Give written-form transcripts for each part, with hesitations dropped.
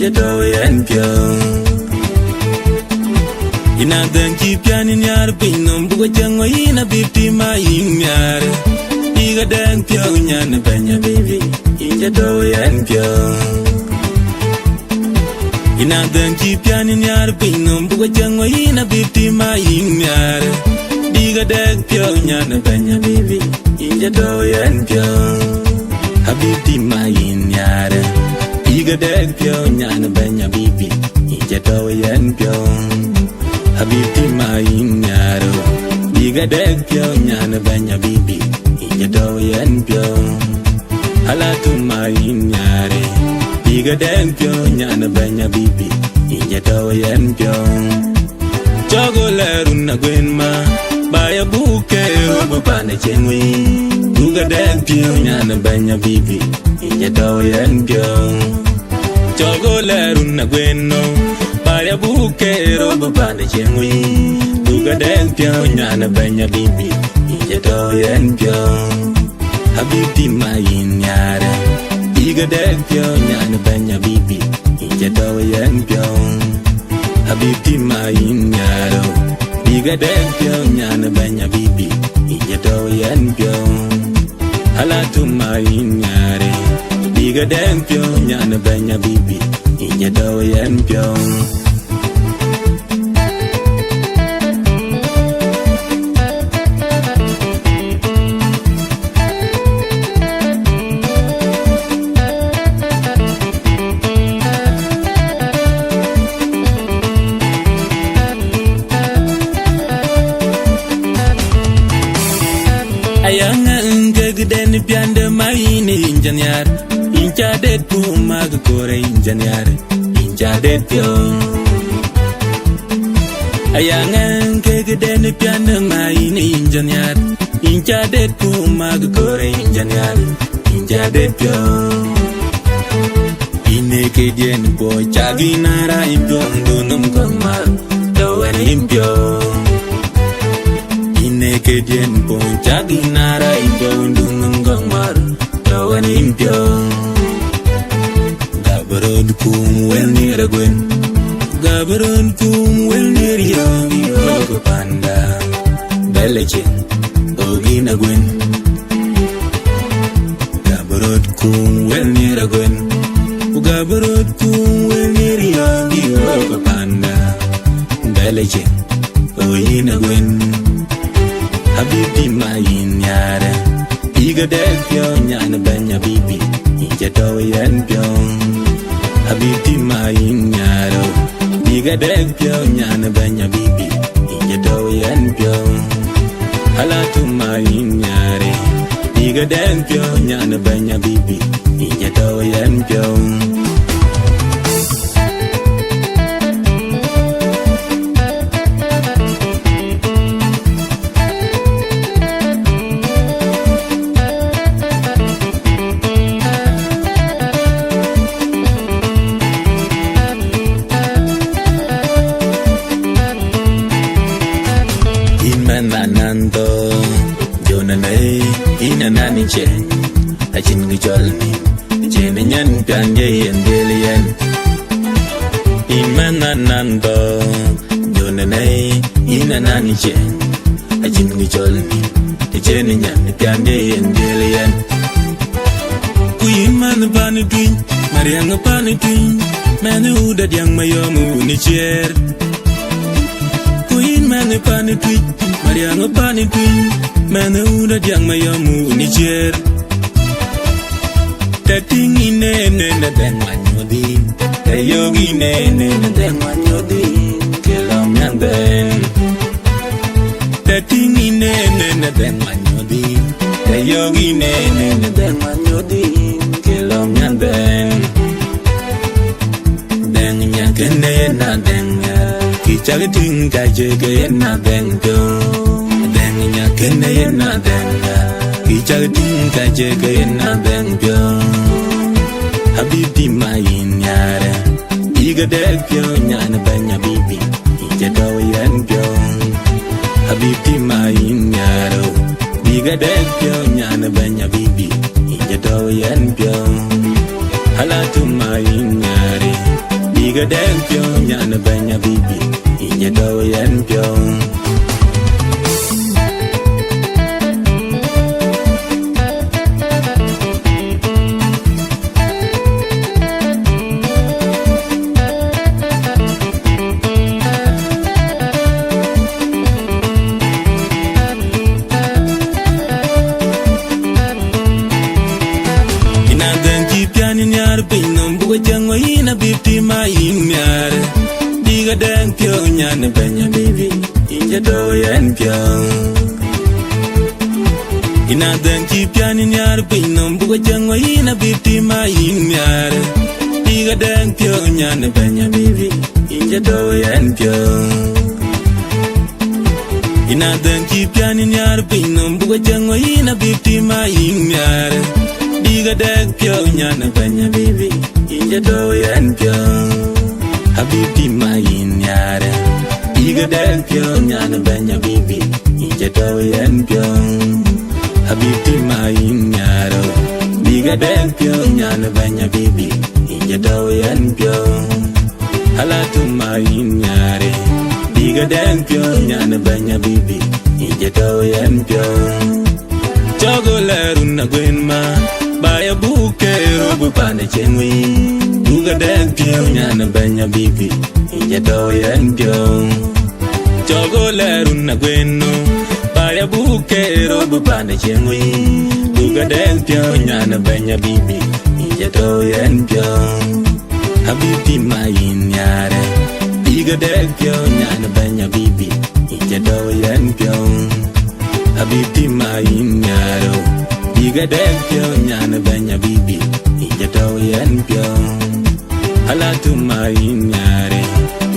injato yen pyo ina den ki pian in yar pinum bugo jango ina biti ma inyar iga den pyo nyan banya baby injato yen pyo ina den ki pian in yar pinum bugo jango ina biti ma inyar iga den pyo nyan banya baby injato yen pyo habiti ma inyar iga den pyo nyan banya baby injato yen pyo habiti ma inyaro iga den pyo nyan banya baby injato yen pyo halatu ma inyare iga den pyo nyan banya baby injato yen pyo chogoleru na gwenma baya buke obapane chengwi iga den pyo nyan banya baby injato yen pyo chogoleru na gwenno baya buke obapane chengwi iga den pyo nyan banya baby injato yen pyo habiti ma inyare iga den pyo nyan banya baby injato yen pyo habiti ma inyaro iga den pyo nyan banya baby injato yen pyo halatu ma inyare iga den pyo nyan banya baby injato yen pyo den piande maine injanyar incha det pu mag kore injanyar incha det pyo ayangan ke den piande maine injanyar incha det pu mag kore injanyar incha det pyo ine ke den bo chaginara impyong dunum kamar dawen impyo ine ke den bo chaginara impyong impyo gabarod kum wel near gwen gabarod kum wel near yogi ogo panda belechin ogina gwen gabarod kum wel near gwen gabarod kum wel near yogi ogo panda belechin ogina gwen habiti ma inyara iga den pyo nyan banya baby injato yen pyo habiti ma inyaro iga den pyo nyan banya baby injato yen pyo halatu ma inyare iga den pyo nyan banya baby injato yen pyo nani che achin gi jolni che ne nyan pian ye yen delien imananando jone nei ina nani che achin gi jolni che ne nyan pian ye yen delien kuin man ban twin mariang pan twin manu da diang mayomu ni cher kuin man pan twin mariang pan twin manu da diang mayomu ni cher tating ine ne na den manyodi tayogi ne na den manyodi kelam yanden tating ine ne na den manyodi tayogi ne na den manyodi kelam yanden den nyakene na den ki chagating ka jege na den go kene na denga ki chagating ka jege na denga habiti ma inyare iga den pyo nyana banya bibi ijado yen pyo habiti ma inyaro iga den pyo nyana banya bibi ijado yen pyo halatu ma inyare diga den pyo nyana banya bibi inja do yen pyo ina bipti ma inyar diga den pyo nyana banya bibi inja do yen pyo ina den ki piani nyar pinam buga jangwa ina bipti ma inyar diga den pyo nyana banya bibi inja do yen pyo ina den ki piani nyar pinam buga jangwa ina bipti ma inyar diga den pyo nyana banya bibi inja do yen pyo habibti ma inyar diga den pyo nyana banya bibi inja do yen pyo habibti ma inyar diga den pyo nyana banya bibi inja do yen pyo halatu ma inyar diga den pyo nyana banya bibi inja do yen pyo chogoleru na gwen ma baya buke robu pane chenwi duga den pyo nyana banya bibi inja do yen pyo chogoleru na gweno baya buke robu pane chenwi duga den pyo nyana banya bibi inja do yen pyo habibti ma inyare diga den pyo nyana banya bibi inja do yen pyo habibti ma inyaro diga den pyo nyana banya bibi inja do yen pyo halatu ma inyare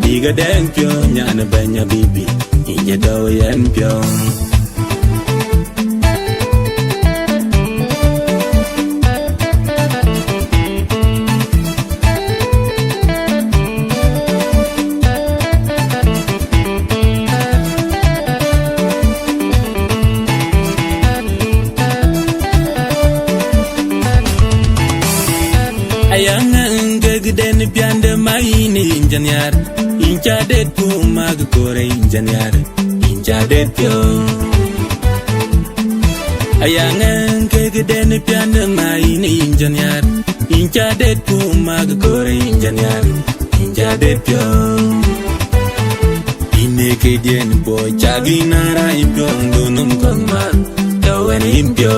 diga den pyo nyana banya bibi inja do yen pyo den piande maini injanyar incha det pu mag kore injanyar incha det pyo ayangan ke den piande maini injanyar incha det pu mag kore injanyar incha det pyo ine ke den bo chaginara impyo ndunum kongmar dawen impyo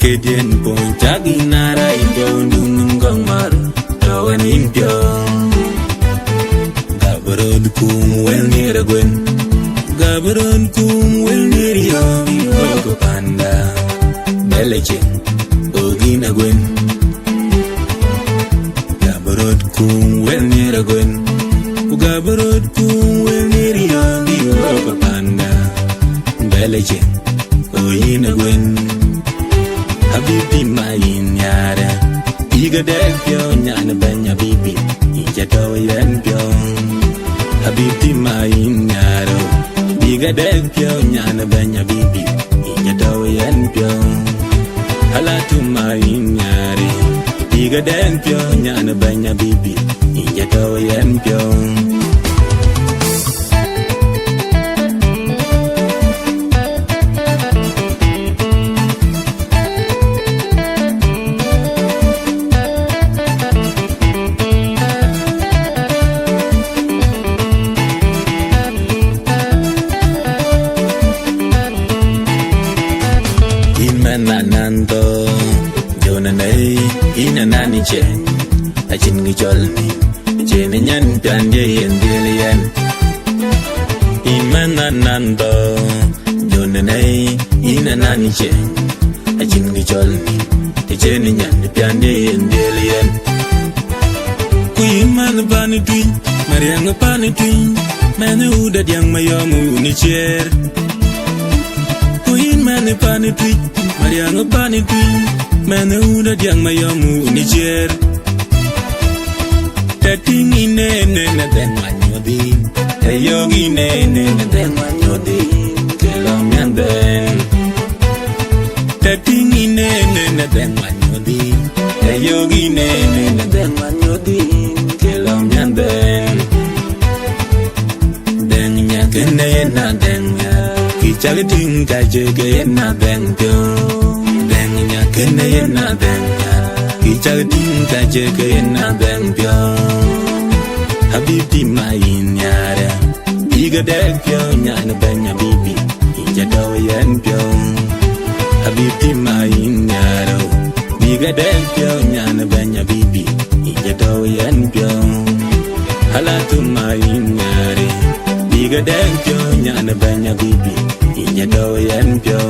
ke dien bon chaginara impyo ndunum gongmar dawen impyo gabarod kum wel nira gwen gabarod kum wel nira yoko panda beleche ogina gwen gabarod kum wel nira gwen gabarod kum wel nira yoko panda beleche ogina gwen habibti ma inyara diga den pyo nyana banya bibi inja do yen pyo habibti ma inyara diga den pyo nyana banya bibi inja do yen pyo halatu ma inyari diga den pyo nyana banya bibi inja do yen pyo ina nani che achin ngi cholni che ne nyan tan ye yen dilian imana nando jona nei ina nani che achin ngi cholni che ne nyan tan ye yen dilian ku imana bani twin mariang bani twin mane uda diang mayomu ni cher ku imana bani twin mariang bani twin mane uda diang mayomu ni cher tating ine ne na den manyodi tayogi ne na den manyodi kelong yanden tating ine ne na den manyodi tayogi ne na den manyodi din ke long nyan den den nya kene na den nya ki chal din ka je ke na den pyo den nya kene na den nya ki chal din ka je ke na den pyo habibti mai nyara biga den pyo nya na ben nya bibi ja do yen pyo habibti mai nyara biga den pyo nya na ben nya bibi ja do yen pyo halatu mai nyare biga den pyo nya na ben nya bibi ja do yen pyo